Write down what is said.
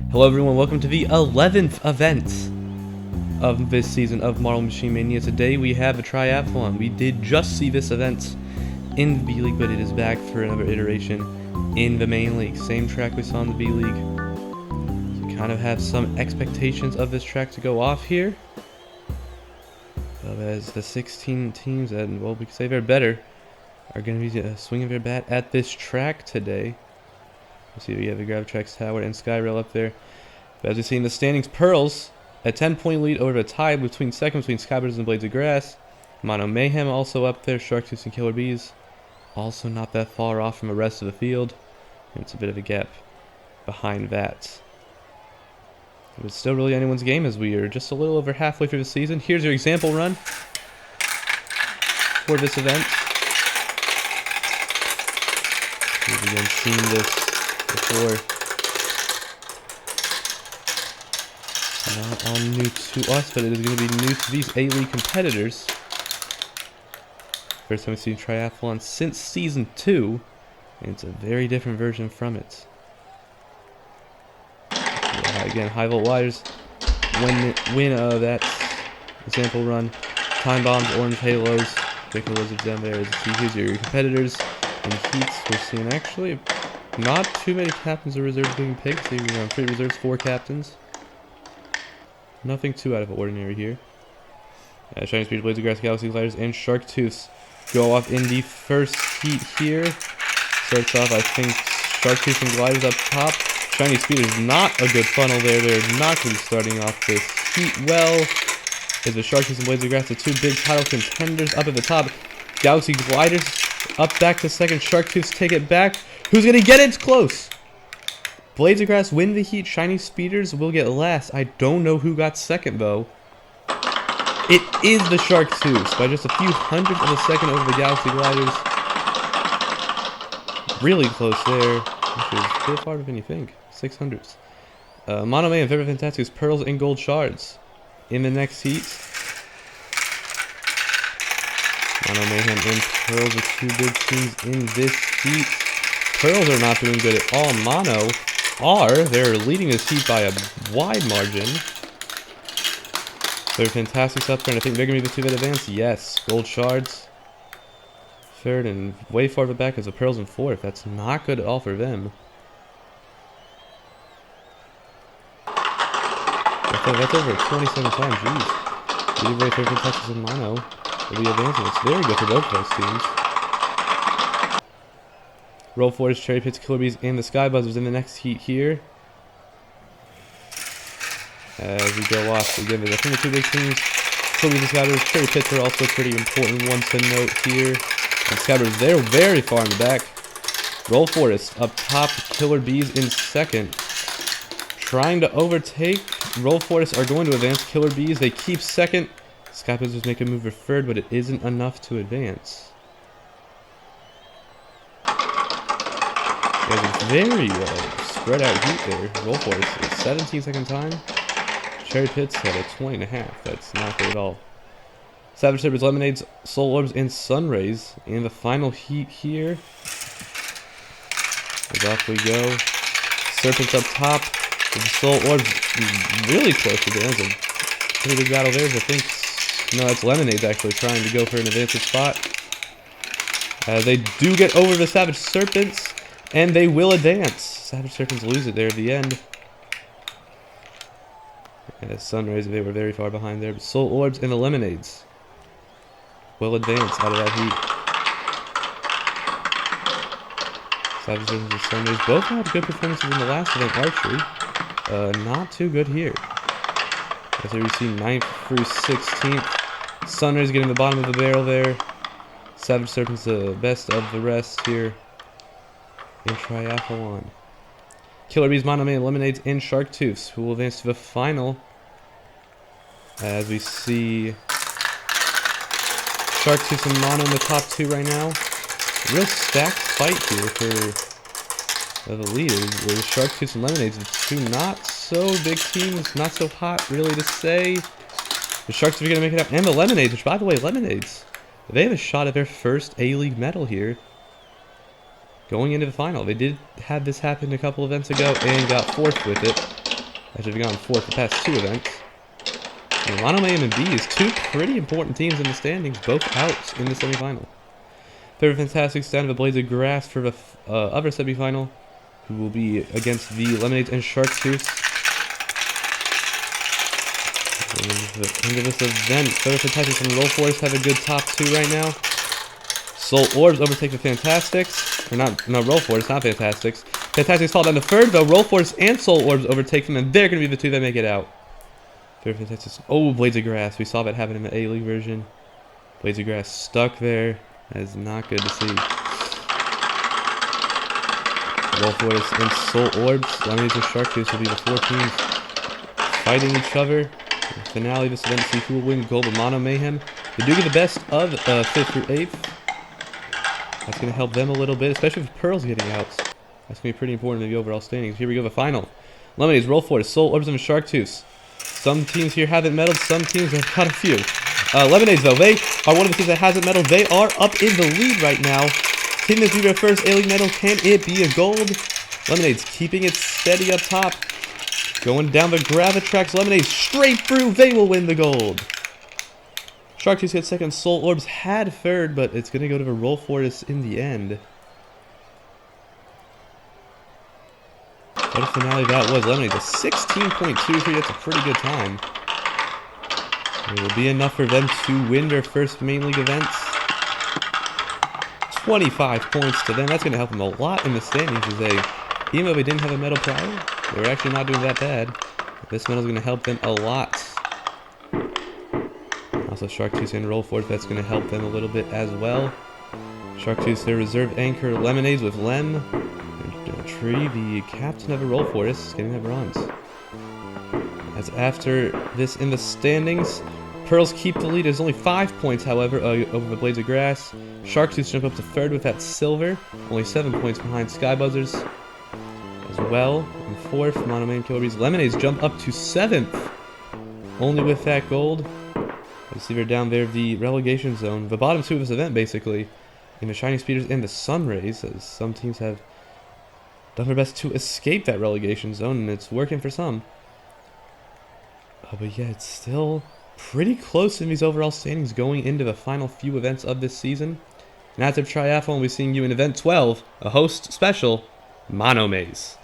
Hello everyone, welcome to the 11th event of this season of Marble Machine Mania. Today we have a triathlon. We did just see this event in the B League, but it is back for another iteration in the main league. Same track we saw in the B League. So we kind of have some expectations of this track to go off here. But as the 16 teams, and well, we can say they're better, are going to be swinging their bat at this track today. See, we have the Grab Tracks Tower and Skyrail up there. But as we see in the standings, Pearls a 10-point lead over a tie between Skybirds and Blades of Grass. Mono Mayhem also up there. Sharktooth and Killer Bees also not that far off from the rest of the field. And it's a bit of a gap behind that. But it's still really anyone's game as we are just a little over halfway through the season. Here's your example run for this event. We've again seen this before. Not all new to us, but it is going to be new to these A-League competitors. First time we've seen triathlon since Season 2, and it's a very different version from it. Yeah, again, high volt wires win that example run. Time bombs, orange halos, Wicked Lizards down there. As you see, here's your competitors in heats. We're seeing actually not too many captains or reserves being picked. So we run 3 reserves, 4 captains. Nothing too out of the ordinary here. Shining Speed, Blades of Grass, Galaxy Gliders, and Sharktooth go off in the first heat here. Starts off, I think, Sharktooth and Gliders up top. Shiny Speed is not a good funnel there. They're not going to be starting off this heat well. Is the Sharktooth and Blades of Grass the 2 big title contenders up at the top. Galaxy Gliders up back to second. Sharktooths take it back. Who's going to get it? It's close. Blades of Grass win the heat. Shiny Speeders will get last. I don't know who got second, though. It is the Sharktooths by just a few hundredths of a second over the Galaxy Gliders. Really close there, which is a bit farther than you think. 600ths. Mono Mayhem, Very Fantastic's Pearls and Gold Shards in the next heat. Mono Mayhem and Pearls are 2 big teams in this heat. Pearls are not doing good at all. Mono are. They're leading this heat by a wide margin. They're Fantastics up there, and I think they're going to be the 2 that advance. Yes. Gold Shards. 3rd and way farther back as the Pearls in 4th. That's not good at all for them. That's over 27 times. Jeez. Either way, 3rd Fantastics and Mono will be advancing. It's very good for both those teams. Roll Force, Cherry Pits, Killer Bees, and the Sky Buzzers in the next heat here. As we go off, again, there's I think the 2 big teams. Killer Bees and Sky Buzzers. Cherry Pits are also pretty important ones to note here. And Sky Buzzers, they're very far in the back. Roll Forest up top, Killer Bees in second. Trying to overtake. Roll Forest are going to advance. Killer Bees, they keep second. Sky Buzzers make a move for 3rd, but it isn't enough to advance. There's a very spread out heat there. Roll Force at 17-second time. Cherry Pits at a 20.5. That's not good at all. Savage Serpents, Lemonades, Soul Orbs, and Sunrays in the final heat here. As off we go. Serpents up top. With the Soul Orbs really close to the end. A pretty big battle there. I think, no, that's Lemonades actually trying to go for an advanced spot. They do get over the Savage Serpents. And they will advance. Savage Serpents lose it there at the end. And Sunrays, they were very far behind there. But Soul Orbs and the Lemonades will advance out of that heat. Savage Serpents and Sunrays both had good performances in the last event, archery. Not too good here. As we see 9th through 16th. Sunrays getting the bottom of the barrel there. Savage Serpents the best of the rest here in triathlon. Killer Bees, Mono Mayhem, Lemonades, and Sharktooths who will advance to the final. As we see Sharktooths and Mono in the top 2 right now. Real stacked fight here for the leaders. With Sharktooths and Lemonades, the 2 not so big teams, not so hot really to say. The Sharktooths are going to make it up, and the Lemonades, which by the way, Lemonades, they have a shot at their first A-League medal here. Going into the final. They did have this happen a couple events ago and got 4th with it. After having gone fourth the past 2 events. And Mono Mayhem and B is 2 pretty important teams in the standings, both out in the semifinal. Third Fantastics down to the Blades of Grass for the other semifinal, who will be against the Lemonades and Chartreuse. End of this event, Third Fantastics and Roll Force have a good top 2 right now. Soul Orbs overtake the Fantastics. Or not, no, Roll Force, not Fantastics. Fantastics fall down to third, though. Roll Force and Soul Orbs overtake them, and they're going to be the 2 that make it out. Third Fantastics. Oh, Blades of Grass. We saw that happen in the A-League version. Blades of Grass stuck there. That is not good to see. Roll Force and Soul Orbs. Lemonades and Chartreuse will be the 4 teams fighting each other. In the finale of this event, see who will win gold with Mono Mayhem. They do get the best of 5th through 8th. That's going to help them a little bit, especially with Pearls getting out. That's going to be pretty important in the overall standings. Here we go, the final. Lemonades, Roll Force, Soul Orbs, and Chartreuse. Some teams here haven't medaled, some teams have got a few. Lemonades, though, they are one of the teams that hasn't medaled. They are up in the lead right now. Can this be their first A-League medal? Can it be a gold? Lemonades keeping it steady up top. Going down the Gravitrax. Lemonades straight through. They will win the gold. Chartreuse gets second. Soul Orbs had third, but it's going to go to the Roll Force in the end. What a finale that was. Lemonades a 16.23. That's a pretty good time. It will be enough for them to win their first main league events. 25 points to them. That's going to help them a lot in the standings, as even though they didn't have a medal prior, they were actually not doing that bad. This medal is going to help them a lot. Also, Chartreuse and Roll Force, that's going to help them a little bit as well. Chartreuse, their reserve anchor. Lemonades with Lem. Tree, the captain of a Roll Force, getting that bronze. As after this in the standings, Pearls keep the lead. There's only 5 points, however, over the Blades of Grass. Chartreuse jump up to third with that silver. Only 7 points behind Sky Buzzers as well. In fourth, Mono Mayhem Killer Bees. Lemonades jump up to 7th. Only with that gold. You see they're down there, the relegation zone. The bottom 2 of this event, basically, in the Shining Speeders and the Sunrays, as some teams have done their best to escape that relegation zone, and it's working for some. But yeah, it's still pretty close in these overall standings going into the final few events of this season. And after Triathlon, we'll be seeing you in Event 12, a host special, Mono Maze.